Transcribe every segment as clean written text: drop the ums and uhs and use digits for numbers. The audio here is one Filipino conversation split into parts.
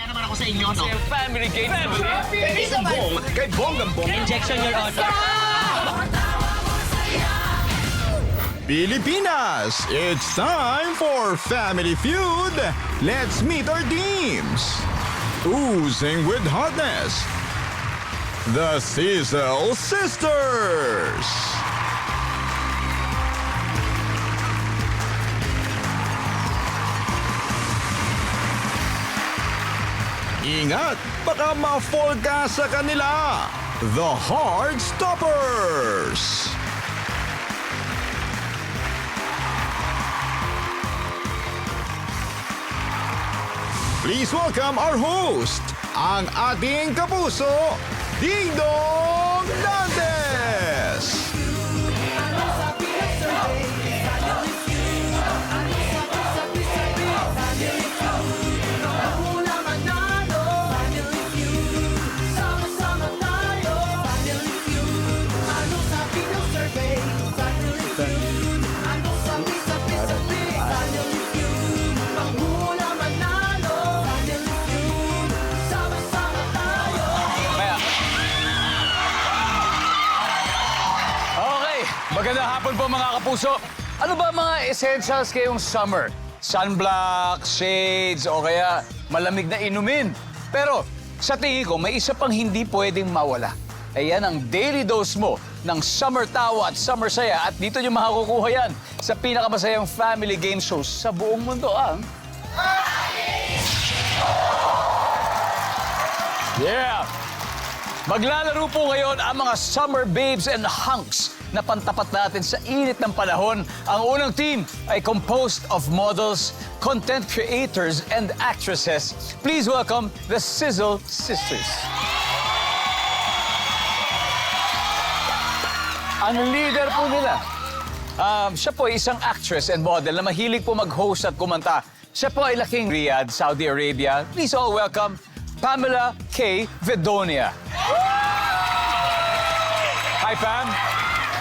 Kaya naman ako sa inyo, no? Family game. Kay Bonggang-Bong. Injection, Your Honor. Pilipinas, it's time for Family Feud. Let's meet our teams. Oozing with hotness, the Sizzle Sisters. Ingat, baka ma-fall ka sa kanila. The Heartstoppers. Please welcome our host, ang ating kapuso, Ding Dong Dantes! Magandang hapon po mga kapuso. Ano ba mga essentials ngayong summer? Sunblock, shades, o kaya malamig na inumin. Pero sa tingin ko, may isa pang hindi pwedeng mawala. Ayan ang daily dose mo ng summer tawa at summer saya. At dito nyo makakukuha yan sa pinakamasayang family game shows sa buong mundo ang... Yeah! Maglalaro po ngayon ang mga summer babes and hunks na pantapat natin sa init ng panahon. Ang unang team ay composed of models, content creators, and actresses. Please welcome the Sizzle Sisters. Ang leader po nila, siya po ay isang actress and model na mahilig po mag-host at kumanta. Siya po ay laking Riyadh, Saudi Arabia. Please all welcome Pamela K. Vedonia. Hi, Pam.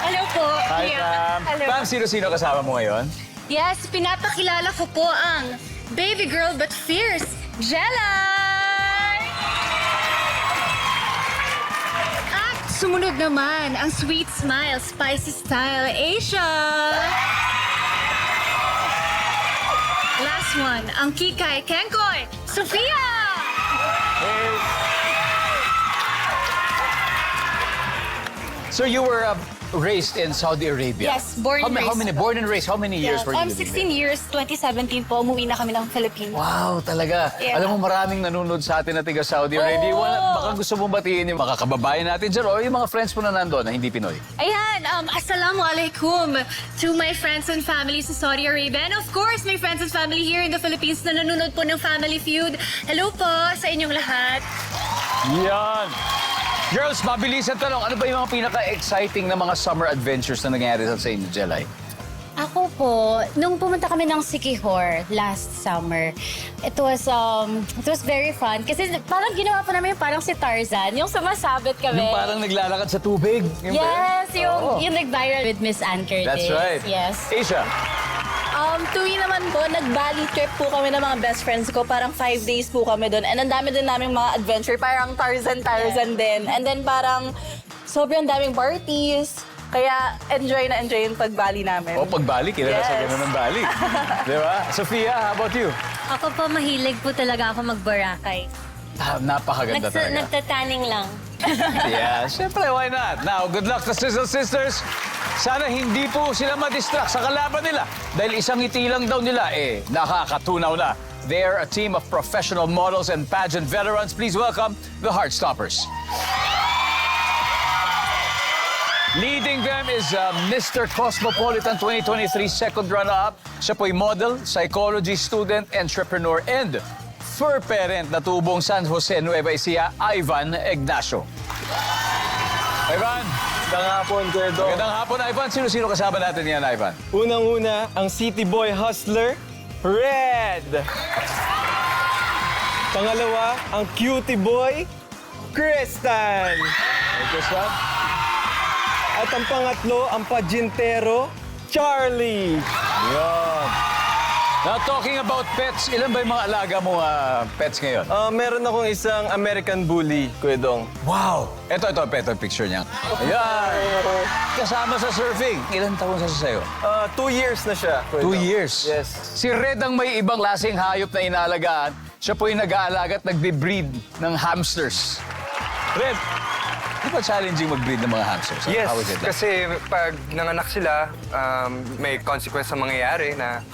Hello po. Hi, Pam. Hello. Pam, sino-sino kasama mo ngayon? Yes, pinapakilala ko po ang baby girl but fierce, Jelay! At sumunod naman, ang sweet smile, spicy style, Asia! Last one, ang kikay, Kenkoy, Sophia! So you were raised in Saudi Arabia? Yes, born and raised. Born and raised, how many years were you living 16 years, 2017 po, umuwi na kami ng Philippines. Wow, talaga. Yeah. Alam mo, maraming nanonood sa atin na tiga Saudi Arabia. Oo. Baka gusto mong batiin yung mga kababayan natin dyan o yung mga friends mo na nandun na hindi Pinoy. Ayan, assalamualaikum to my friends and family sa Saudi Arabia. And of course, my friends and family here in the Philippines na nanonood po ng Family Feud. Hello po sa inyong lahat. Yan! Girls, mabilis ang tanong. Ano ba yung mga pinaka-exciting na mga summer adventures na nangyari sa inyo, Jelay? Ako po, nung pumunta kami ng Siquijor last summer, it was very fun. Kasi parang ginawa po namin yung parang si Tarzan, yung sumasabit kami. Yung parang naglalakad sa tubig. Yung Yes, Oo. yung nag-viral with Miss Ann Curtis. That's right. Yes. Asia. Tuwi naman po, nag-Bali trip po kami ng mga best friends ko. Parang 5 days po kami doon. And ang dami din namin mga adventure. Parang Tarzan din. And then parang sobrang daming parties. Kaya enjoy na enjoy yung pag-Bali namin. O, pag-Bali, kilala sa Yes. ganun ng Bali. Di ba? Sophia, how about you? Ako po, mahilig po talaga ako mag-Boracay. Napakaganda talaga. Nagtataning lang. Yeah, syempre, why not? Now, good luck to Sizzle Sisters. Sana hindi po sila madistract sa kalaban nila. Dahil isang ngiti lang daw nila, nakakatunaw na. They're a team of professional models and pageant veterans. Please welcome the Heartstoppers. Leading them is Mr. Cosmopolitan 2023 second runner-up. Siya po'y model, psychology student, entrepreneur, and fur parent na tubong San Jose, Nueva Ecija, Ivan Ignacio. Ivan, Magandang hapon, Kuya Dong. magandang hapon, Ivan. Sino-sino kasama natin yan, Ivan? Unang-una, ang city boy hustler, Red. Pangalawa, ang cutie boy, Kristan. Christian? At ang pangatlo, ang pageantero, Charlie. Yan. Now, talking about pets, ilan ba yung mga alaga mong pets ngayon? Meron akong isang American Bully, Kuya Dong. Wow! Ito yung picture niya. Ayan! Kasama sa surfing. Ilan taon sa sa'yo? 2 years na siya, Kuya 2 Dong. years? Yes. Si Red ang may ibang lasing hayop na inaalagaan. Siya po yung nag-aalaga at nagbe-breed ng hamsters. Red, di ba challenging mag-breed ng mga hamsters? Yes, How is it? kasi pag nanganak sila, may consequence na mangyayari na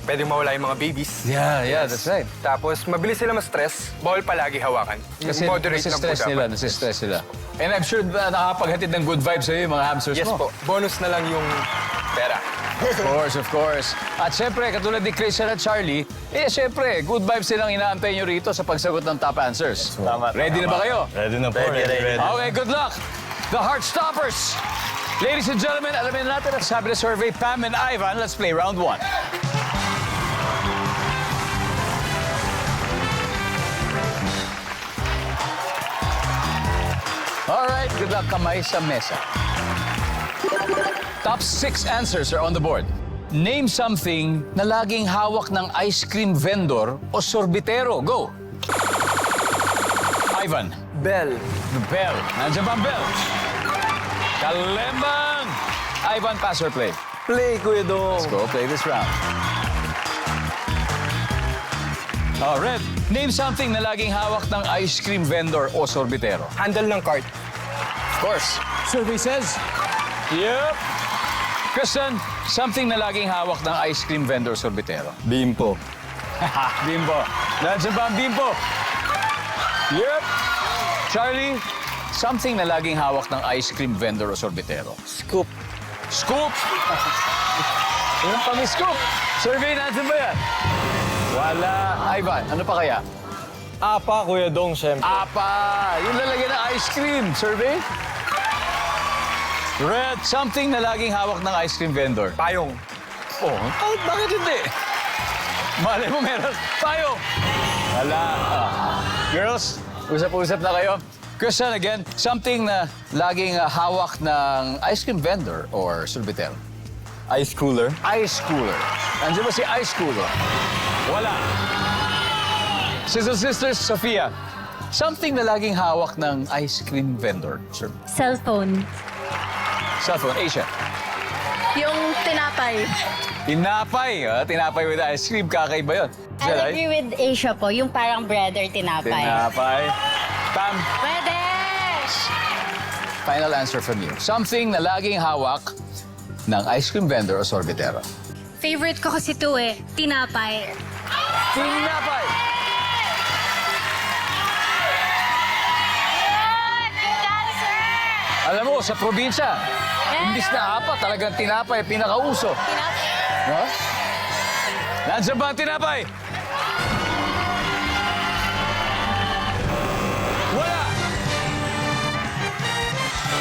pwedeng mawala yung mga babies. Yeah, that's right. Tapos, mabilis sila ma-stress. Bawal palagi hawakan. Kasi Moderate lang po dapat. nasistress sila. And I'm sure nakakapaghatid ng good vibes sa'yo yung mga hamsters Yes mo. po. Bonus na lang yung pera. Of course. At syempre, katulad ni Christian at Charlie, syempre, good vibes silang inaantay nyo rito sa pagsagot ng top answers. Ready na ba kayo? Ready na po. Ready. Okay, good luck. The Heartstoppers. Ladies and gentlemen, alamin natin ang sabi ng survey, Pam and Ivan. Let's play round 1. Alright, good luck, kamay sa mesa. Top 6 answers are on the board. Name something na laging hawak ng ice cream vendor o sorbitero. Go! Ivan. Bell. The bell. Nandiyan ba ang bell? Kalembang! Ivan, pass or play? Play, Kuya Dong. Let's go play this round. Oh, Red. Name something na laging hawak ng ice cream vendor o sorbitero. Handle ng cart. Of course. Survey says... Yep. Kristen, something na laging hawak ng ice cream vendor o sorbitero. Bimpo. Bimbo. Nandiyan ba ang bimbo? Yep. Charlie, something na laging hawak ng ice cream vendor o sorbitero. Scoop. Scoop! Yung pang-scoop. Survey natin ba yan? Wala. Ivan, ano pa kaya? Apa, Kuya Dong, syempre. Apa! Yung lalagyan ng ice cream. Survey? Red, something na laging hawak ng ice cream vendor. Payong. Oh, bakit hindi? Malay mo meron. Tayo! Wala. Girls, usap-usap na kayo. Christian, again, something na laging hawak ng ice cream vendor or sorbitero. Ice cooler. Ice cooler. Nandiyan ba si ice cooler? Wala. Sisters, Sofia, something na laging hawak ng ice cream vendor. Sir. Cellphone. Cellphone, Asia. Yung tinapay. Tinapay. Tinapay with ice cream. Kakaiba yun. I agree with Asia po, yung parang breader tinapay. Tinapay. Pam, Pwede! final answer from you. Something na laging hawak ng ice cream vendor o sorbitero. Favorite ko kasi ito tinapay. Tinapay! Alam mo, sa probinsya, imbis na apat, talagang tinapay, pinakauso. No? Nandiyan ba ang tinapay? Wala!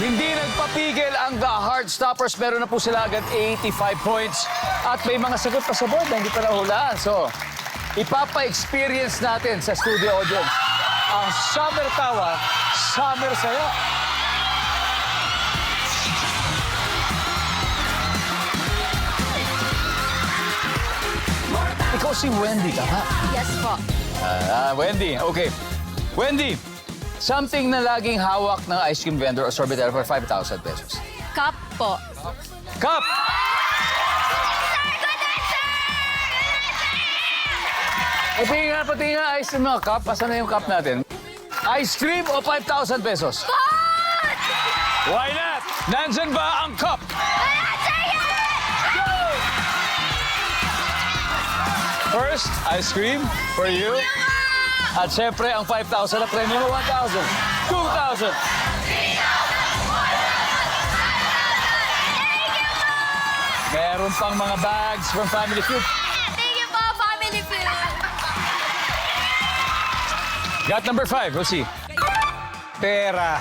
Hindi nagpapigil ang The Heartstoppers. Meron na po sila agad 85 points. At may mga sagot pa sa board na hindi pa nahulaan. So, ipapa-experience natin sa studio audience ang Summer Tawa, Summer Saya. Ikaw si Wendy, tama? Yes po. Wendy, okay. Wendy, something na laging hawak ng ice cream vendor or sorbitero for 5,000 pesos. Cup po. Cup! Pati nga ice cream na cup. Asan na yung cup natin? Ice cream o 5,000 pesos? Why not? Nandyan ba ang cup? First, ice cream for you. At syempre, ang 5,000 na premium mo, 1,000. 2,000. Meron pang mga bags from Family Feud. Thank you po, Family Feud. Got number 5. We'll see. Pera.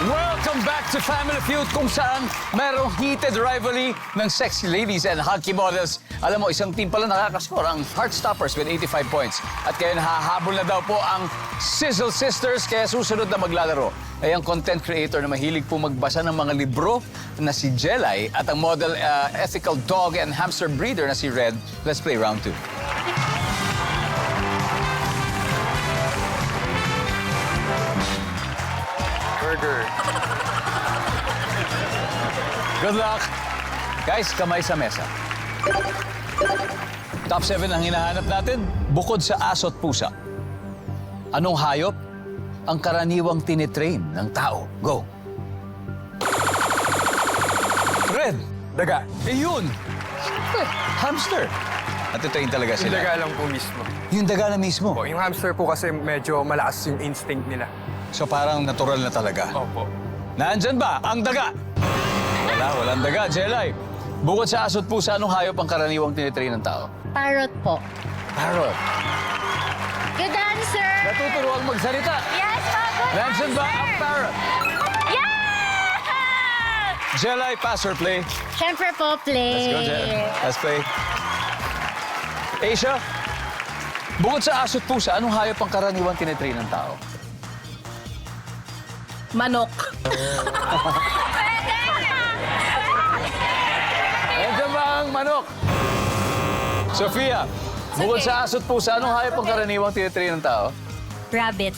Welcome back to Family Feud kung saan merong heated rivalry ng sexy ladies and hulky models. Alam mo, isang team pala nakakascore ang Heartstoppers with 85 points. At kaya nahahabol na daw po ang Sizzle Sisters kaya susunod na maglalaro ay ang content creator na mahilig po magbasa ng mga libro na si Jelay at ang model ethical dog and hamster breeder na si Red. Let's play round 2. Burger. Good luck! Guys, kamay sa mesa. Top 7 ang hinahanap natin, bukod sa aso at pusa. Anong hayop ang karaniwang tinitrain ng tao? Go! Red! Daga. Yun! Siyempre, hamster. At titrain talaga Yung sila. daga lang po mismo. Yung daga na mismo. Po, yung hamster po kasi medyo malakas yung instinct nila. So parang natural na talaga. Opo. Nandyan ba ang daga? Walang daga, Jelay. Bukod sa aso at pusa, anong hayop ang karaniwang tinitrain ng tao? Parrot po. Parrot. Good answer! Natuturuan magsalita. Yes, po! Good Nandyan ba ang parrot? Yeah! Jelay, pass or play? Siyempre po, play. Let's go, Jelay. Let's play. Asia, bukod sa aso at pusa, anong hayop ang karaniwang tinitrain ng tao? Manok. Nandyan ba ang manok? Sofia, bukod sa aso at pusa, anong hayop ang karaniwang tinitrain ng tao? Rabbit.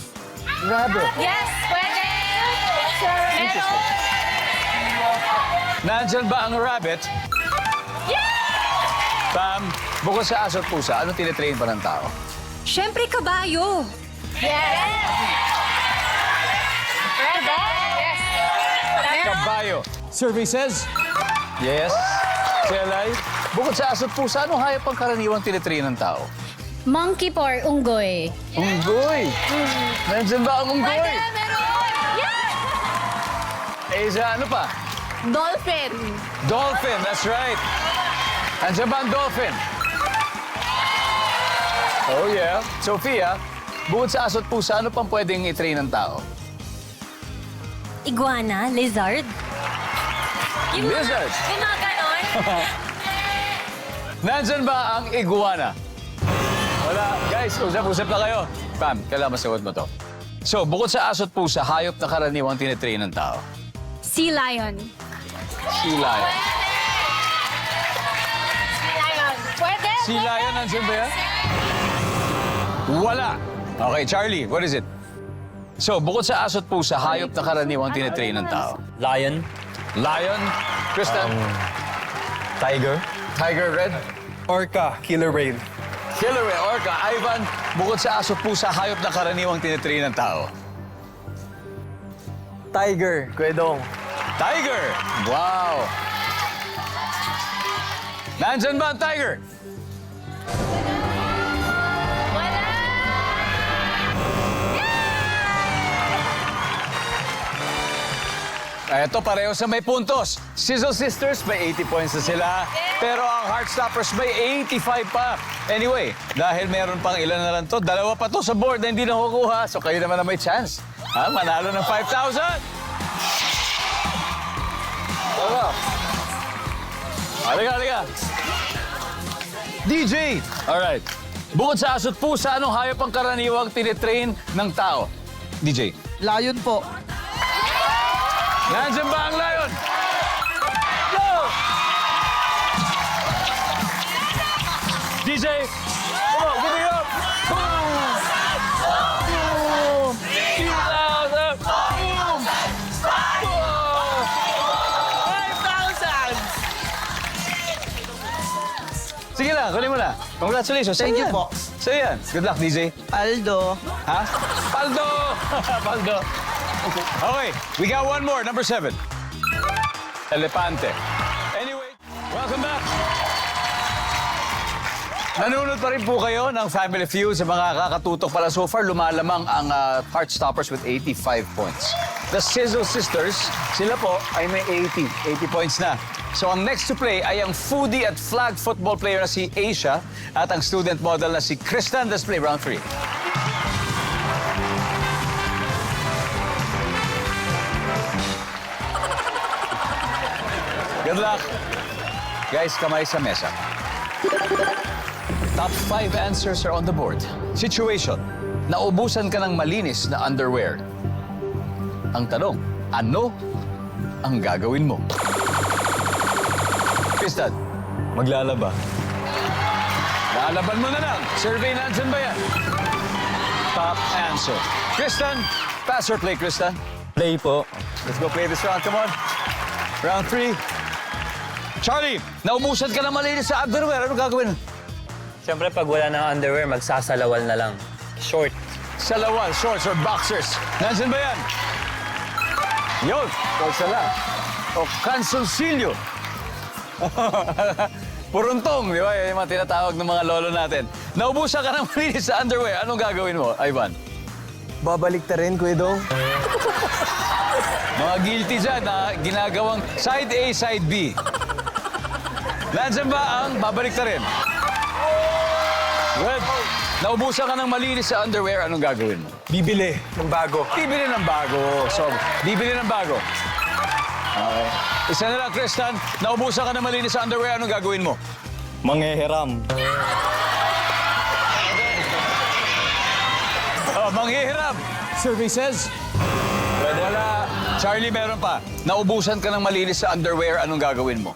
Rabbit. Yes, pwede! Interesting. Nandyan ba ang rabbit? Pam, bukod sa aso at pusa, anong tinitrain pa ng tao? Siyempre, kabayo. Kabayo. Survey says, Yes. Jelay, bukod sa aso at pusa, anong hayop ang karaniwang tinitrain ng tao? Monkey po or unggoy. Unggoy. Nandyan ba ang unggoy? Asia, ano pa? Dolphin. Dolphin, that's right. Nandyan ba ang dolphin? Oh yeah. Sophia, bukod sa aso at pusa, ano pang pwedeng i-train ng tao? Iguana, lizard. Lizard. Yung mga ganon. Nandyan ba ang iguana? Wala. Guys, usap-usap na kayo. Pam, kailangan masagot mo to. So, bukod sa aso at pusa, hayop na karaniwang tinitrain ng tao? Sea lion. Sea lion. Pwede? Sea lion, nandyan ba yan? Wala. Okay, Charlie, what is it? So, bukod sa aso at pusa, hayop na karaniwang tinitrain ng tao? lion, Lion, Kristen, tiger, Tiger, Red, Orca. Killer whale. Killer whale, Orca, Ivan, bukod sa aso at pusa, hayop na karaniwang tinitrain ng tao? tiger, kwedong, Tiger! Wow! Nandyan ba ang tiger? Eto, pareho sa may puntos. Sizzle Sisters, may 80 points na sila. Pero ang Heartstoppers, may 85 pa. Anyway, dahil meron pang ilan na lang to, dalawa pa to sa board na hindi nakukuha. So kayo naman na may chance. Ha? Manalo ng 5,000! Ano? Halika. DJ! Alright. Bukod sa aso at pusa, anong hayop ang karaniwang tinitrain ng tao? DJ. Lion po. Nandiyan ba ang lion? Go! DJ! Come on, give me up! Boom! Boom! 2,000! Boom! Boom! 5,000! Sige lang, kunin mo na. Congratulations. Thank you Sa'yo yan. po. Sa'yo yan. Good luck, DJ. Aldo. Ha? Paldo! Paldo. Okay, we got one more, number 7. Elepante. Anyway, welcome back. Nanonood pa rin po kayo ng Family Feud sa mga kakatutok pala. So far, lumalamang ang Heartstoppers with 85 points. The Sizzle Sisters, sila po ay may 80 points na. So ang next to play ay ang foodie at flag football player na si Asia at ang student model na si Kristen. Let's play round 3. Good luck. Guys, kamay sa mesa. Top 5 answers are on the board. Situation. Naubusan ka ng malinis na underwear. Ang tanong, ano ang gagawin mo? Tristan, Maglalaba. lalaban mo na lang. Survey nandyan ba yan? Top answer. Tristan, pass or play, Tristan? Play po. Let's go play this round. Come on. Round 3. Charlie, naubusan ka ng malinis sa underwear. Ano gagawin? Siyempre, pag wala ng underwear, magsasalawal na lang. Short. Salawal, shorts or boxers. Nandyan ba yan? Yun, shorts na lang. O kansulsilyo. Puruntong, di ba? Yan yung mga tinatawag ng mga lolo natin. Naubusan ka ng malinis sa underwear. Anong gagawin mo, Ivan? Babalik ta rin, Kuya Dong. Mga guilty dyan na ginagawang side A, side B. Nandyan ba ang babalik na rin? Good. Naubusan ka ng malinis sa underwear, anong gagawin mo? Bibili. Ng bago. Bibili ng bago. So, bibili ng bago. Okay. Isa na lang, Tristan. Naubusan ka ng malinis sa underwear, anong gagawin mo? Manghihiram. Oh, manghihiram. Survey says? Wala. Charlie, meron pa. Naubusan ka ng malinis sa underwear, anong gagawin mo?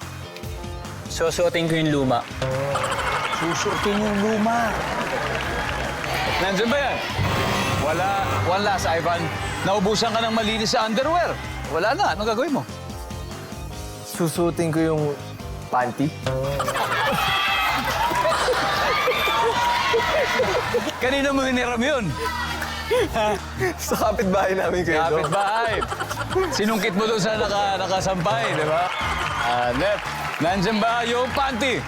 Susuotin ko yung luma. Susuotin yung luma. Nandyan ba yan? Wala. One last, Ivan. Naubusan ka ng malinis sa underwear. Wala na. Anong gagawin mo? Susutin ko yung panty. Kanina mo hiniram yun. Sa kapitbahay namin, Kuya Dong. Kapit-bahay. Sinungkit mo doon sa nakasampay, di ba? Net. Nandyan ba yung panty?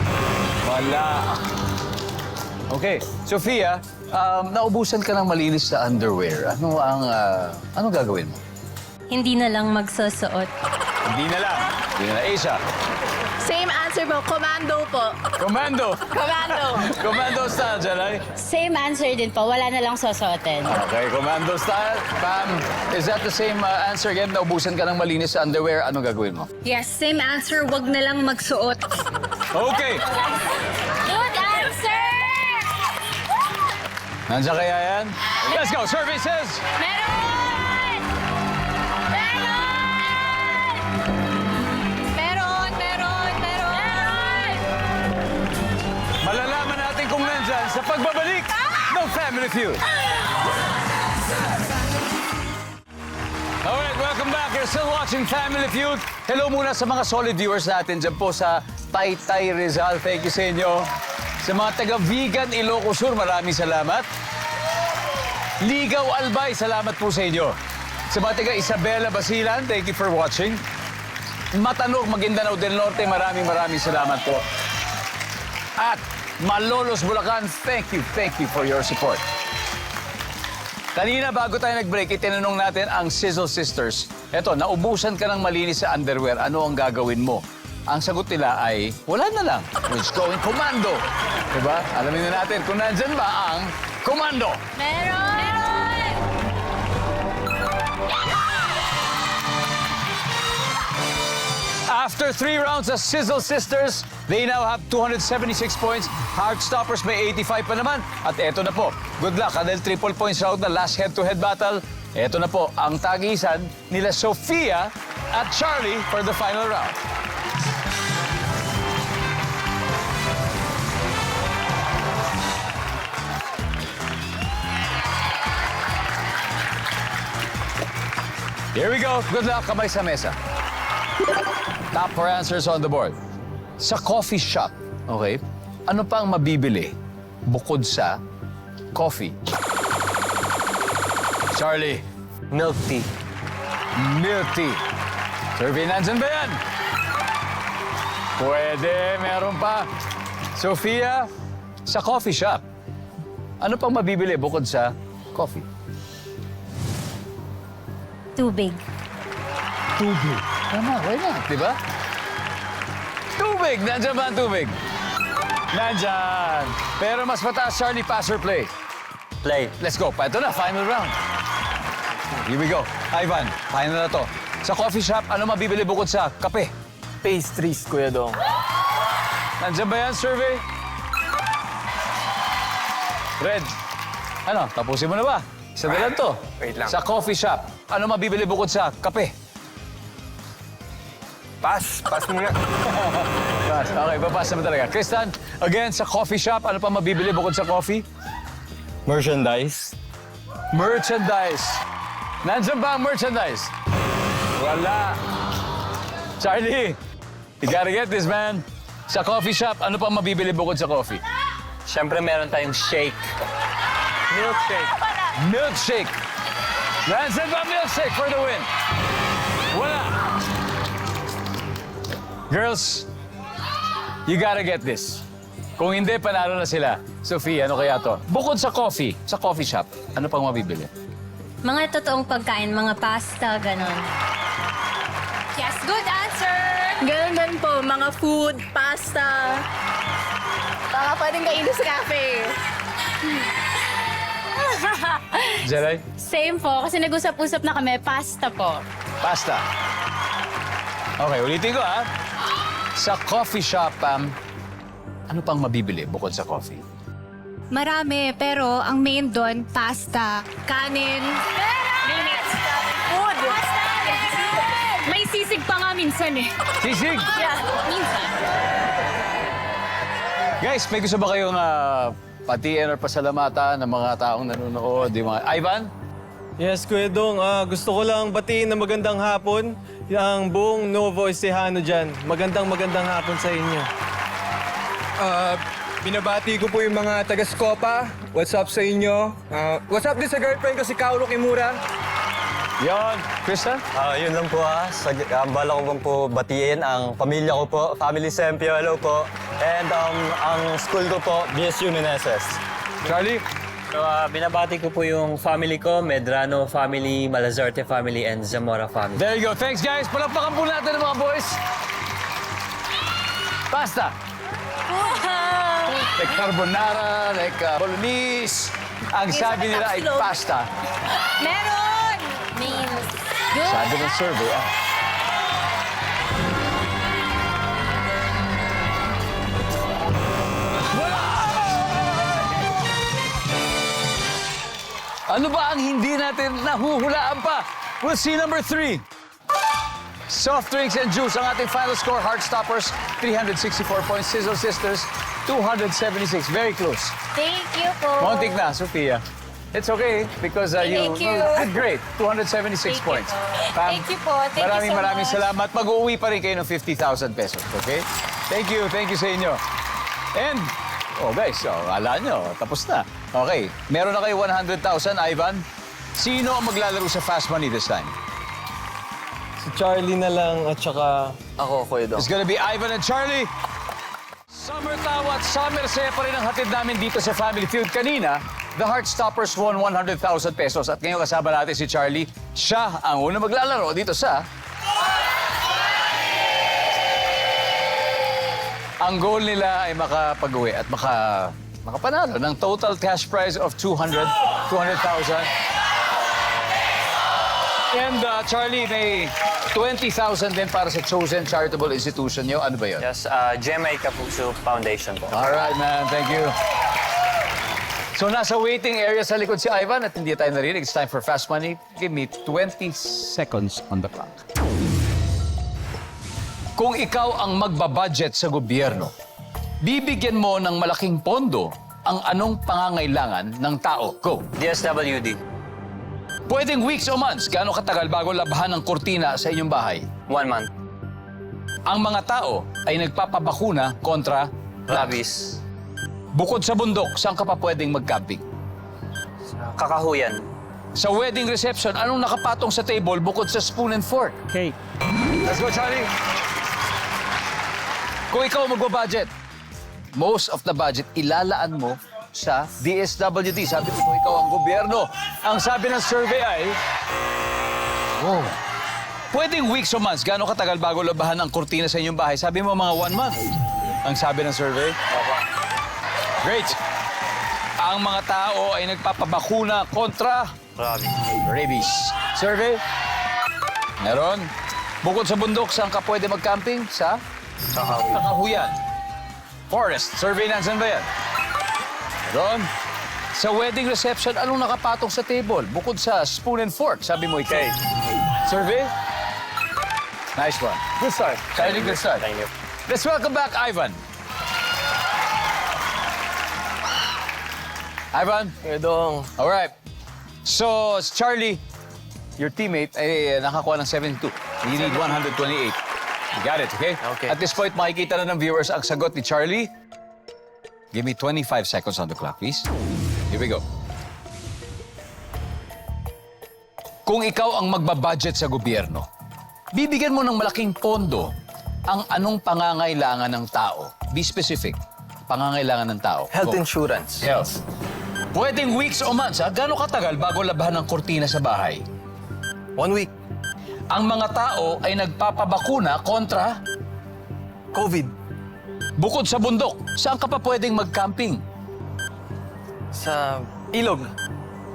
Wala. Okay. Sofia, naubusan ka ng malinis sa underwear. Ano gagawin mo? Hindi na lang magsusuot. Hindi na lang. Hindi na lang. Asia, Same answer po. Commando po. commando. Commando. Commando style, Jalay. Same answer din po. Wala na lang susuotin. Okay, commando style. Pam, is that the same answer again? Naubusan ka ng malinis sa underwear. Ano gagawin mo? Yes, same answer. Wag na lang magsuot. Okay. Good answer! Nandiyan kaya yan? Let's go. Survey says... Meron! Malalaman natin kung nandyan sa pagbabalik ng Family Feud. Alright, welcome back. You're still watching Family Feud. Hello muna sa mga solid viewers natin dyan po sa Taytay Rizal. Thank you sa inyo. Sa mga taga-Vegan Ilocos Sur, maraming salamat. Ligaw Albay, salamat po sa inyo. Sa mga taga-Isabela Basilan, thank you for watching. Matanog, Maguindanao del Norte, maraming salamat po. At Malolos, Bulacan, thank you for your support. Kanina, bago tayo nag-break, itinanong natin ang Sizzle Sisters. Eto, naubusan ka ng malinis sa underwear, ano ang gagawin mo? Ang sagot nila ay, wala na lang. Which going commando. Diba? Alamin na natin kung nandyan ba ang commando. Meron! After 3 rounds as Sizzle Sisters, they now have 276 points. Heartstoppers may 85 pa naman. At eto na po, good luck. Dahil triple points round na last head-to-head battle, eto na po ang tagisan nila Sofia at Charlie for the final round. Here we go. Good luck. Kamay sa mesa. Top 4 answers on the board. Sa coffee shop, okay, ano pa ang mabibili bukod sa coffee? Charlie. Milk tea. Milk tea. Survey, nandyan ba yan? Pwede, meron pa. Sofia, sa coffee shop, ano pang mabibili bukod sa coffee? Tubig. Tubig. Tama, why not, di ba? Tubig! Nandyan ba ang tubig? Nandyan. Pero mas mataas, Charlie, pass or play? Play. Let's go. Ito na, final round. Here we go. Ivan, final na to. Sa coffee shop, ano mabibili bukod sa kape? pastries, Kuya Dong. Nandiyan ba yan, survey? Red, ano, tapusin mo na ba? Isa na lang to. Wait lang. Sa coffee shop, ano mabibili bukod sa kape? Pass muna. Pass. Okay, papasa mo talaga. Kristan, again, sa coffee shop, ano pa mabibili bukod sa coffee? Merchandise. Merchandise. Nandiyan ba ang merchandise? Wala. Charlie, you gotta get this, man. Sa coffee shop, ano pa mabibili bukod sa coffee? Siyempre, meron tayong shake. Milkshake. Milkshake. Nandiyan ba milkshake for the win? Wala. Girls, you gotta get this. Kung hindi, panalo na sila. Sophie, ano kaya to? Bukod sa coffee shop, ano pang mabibili? Mga totoong pagkain, mga pasta, ganon. Yes, good answer! Ganun din po, mga food, pasta. Baka pwedeng kainin sa cafe. Jelay? Same po, kasi nag-usap-usap na kami, pasta po. Pasta. Okay, ulitin ko ha. Sa coffee shop, ano pang mabibili bukod sa coffee? Marami, pero ang main doon, pasta, kanin, food. May sisig pa nga minsan eh. Sisig! Yeah, minsan. Guys, may gusto ba kayong patiin or pasalamatan ng mga taong nanonood? Yung mga... Ivan? Yes, Kuya Dong. Gusto ko lang batiin na magandang hapon ang buong Nuevo Ecijano dyan. Magandang hapon sa inyo. Binabati ko po yung mga taga-Scopa. What's up sa inyo? What's up din sa girlfriend ko, si Kaoru Kimura. Yon. Krista? Yun lang po ang bala ko lang po batiin ang pamilya ko po, Family Sempio, hello po. And ang school ko po, BSU Meneses. Charlie? So, binabati ko po yung family ko, Medrano family, Malazarte family, and Zamora family. There you go. Thanks, guys. Palakpakan po natin ng mga boys. Pasta. Like carbonara, like bolognese. Ang sabi nila ay pasta. Meron! Means. Sabi ng survey, Ano ba ang hindi natin nahuhulaan pa? We'll see number 3. Soft drinks and juice. Ang ating final score, Heartstoppers, 364 points. Sizzle Sisters, 276. Very close. Thank you po. Montik na, Sophia. It's okay because Thank you. did great. 276 points. Thank you po. Thank you so Maraming much. salamat. Mag-uwi pa rin kayo ng 50,000 pesos, okay? Thank you sa inyo. And, guys, ala nyo, tapos na. Okay, meron na kayo 100,000, Ivan. Sino ang maglalaro sa Fast Money this time? Si Charlie na lang at saka ako, Kuya Dong. It's gonna be Ivan and Charlie. Summer tawa at summer saya pa rin ang hatid namin dito sa Family Feud. Kanina, the Heartstoppers won 100,000 pesos. At ngayon kasama natin si Charlie. Siya ang unang maglalaro dito sa... Ang goal nila ay makapag-uwi at makapanalo ng total cash prize of 200,000. And Charlie, may 20,000 din para sa chosen charitable institution nyo. Ano ba yun? Yes, GMA Kapuso Foundation po. All right, man. Thank you. So, nasa waiting area sa likod si Ivan at hindi tayo narinig. It's time for Fast Money. Give me 20 seconds on the clock. Kung ikaw ang magbabudget sa gobyerno, bibigyan mo ng malaking pondo ang anong pangangailangan ng tao. Go. DSWD, Pwedeng weeks o months. Gaano katagal bago labahan ng kurtina sa inyong bahay? 1 month. Ang mga tao ay nagpapabakuna kontra Rabies, Bukod sa bundok, saan ka pa pwedeng mag-camping? Kakahuyan, Sa wedding reception, anong nakapatong sa table bukod sa spoon and fork? Cake. Let's go, Charlie. Kung ikaw magbabudget, most of the budget ilalaan mo sa DSWD. Sabi ko, kung ikaw ang gobyerno. Ang sabi ng survey ay... Pwedeng weeks o months. Gaano katagal bago labahan ang kurtina sa inyong bahay? Sabi mo, mga 1 month. Ang sabi ng survey. Great. Ang mga tao ay nagpapabakuna kontra... Rabies. Rabies. Survey? Meron. Bukod sa bundok, saan ka pwede mag-camping? Sa Kakahuyan. Forest. Survey, nandiyan ba yan? Ron, sa wedding reception, anong nakapatong sa table? Bukod sa spoon and fork, sabi mo ikay. Survey? Nice one. Good start. Kylie, good start. Thank you. Let's welcome back Ivan. Ivan? Kuya All right. So, Charlie, your teammate ay nakakuha ng 72. You need 128. You got it, okay? Okay. At this point, makikita na ng viewers ang sagot ni Charlie. Give me 25 seconds on the clock, please. Here we go. Kung ikaw ang magbabudget sa gobyerno, bibigyan mo ng malaking pondo ang anong pangangailangan ng tao. Be specific. Pangangailangan ng tao. Health Go. insurance. Health. Pwedeng weeks o months, ha? Gano'ng katagal bago labahan ng kortina sa bahay? 1 week. Ang mga tao ay nagpapabakuna kontra COVID. bukod sa bundok. Saan ka pa pwedeng mag-camping? Sa ilog.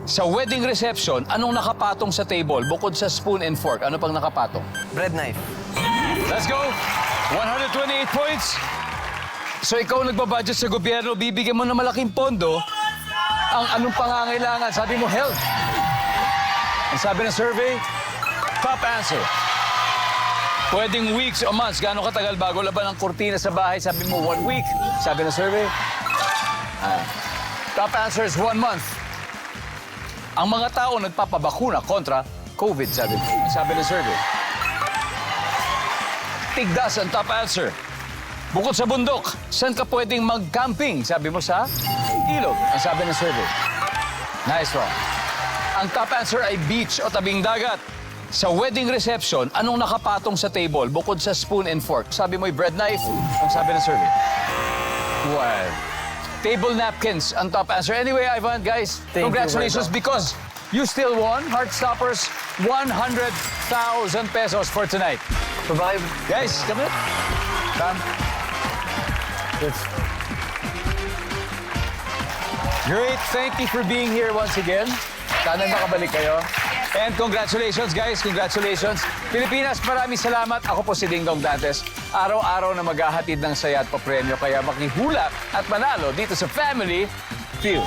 Sa wedding reception, anong nakapatong sa table bukod sa spoon and fork? Ano pang nakapatong? Bread knife. Let's go! 128 points. So ikaw nagbabudget sa gobyerno, bibigyan mo ng malaking pondo ang anong pangangailangan. Sabi mo, health. Ang sabi ng survey, top answer. Pwedeng weeks o months. Gano'ng katagal bago laban ang kortina sa bahay? Sabi mo, 1 week. Sabi ng survey. Top answer is 1 month. Ang mga tao nagpapabakuna kontra COVID, sabi mo. Sabi ng survey. Tigdas ang top answer. Bukod sa bundok, saan ka pwedeng mag-camping? Sabi mo sa ilog. Ang sabi ng survey. Nice one. Ang top answer ay beach o tabing dagat. Sa wedding reception, anong nakapatong sa table bukod sa spoon and fork? Sabi mo bread knife. Ang sabi ng survey. Well, table napkins ang top answer. Anyway, Ivan, guys, Thank you, congratulations Ivan. because you still won Heartstoppers 100,000 pesos for tonight. Survive. Guys, come in. Come. Great. Thank you for being here once again. Sana makabalik kayo. And congratulations, guys. Congratulations. Pilipinas, maraming salamat. Ako po si Dingdong Dantes. Araw-araw na maghahatid ng saya at papremyo. Kaya makihula at manalo dito sa Family Feud.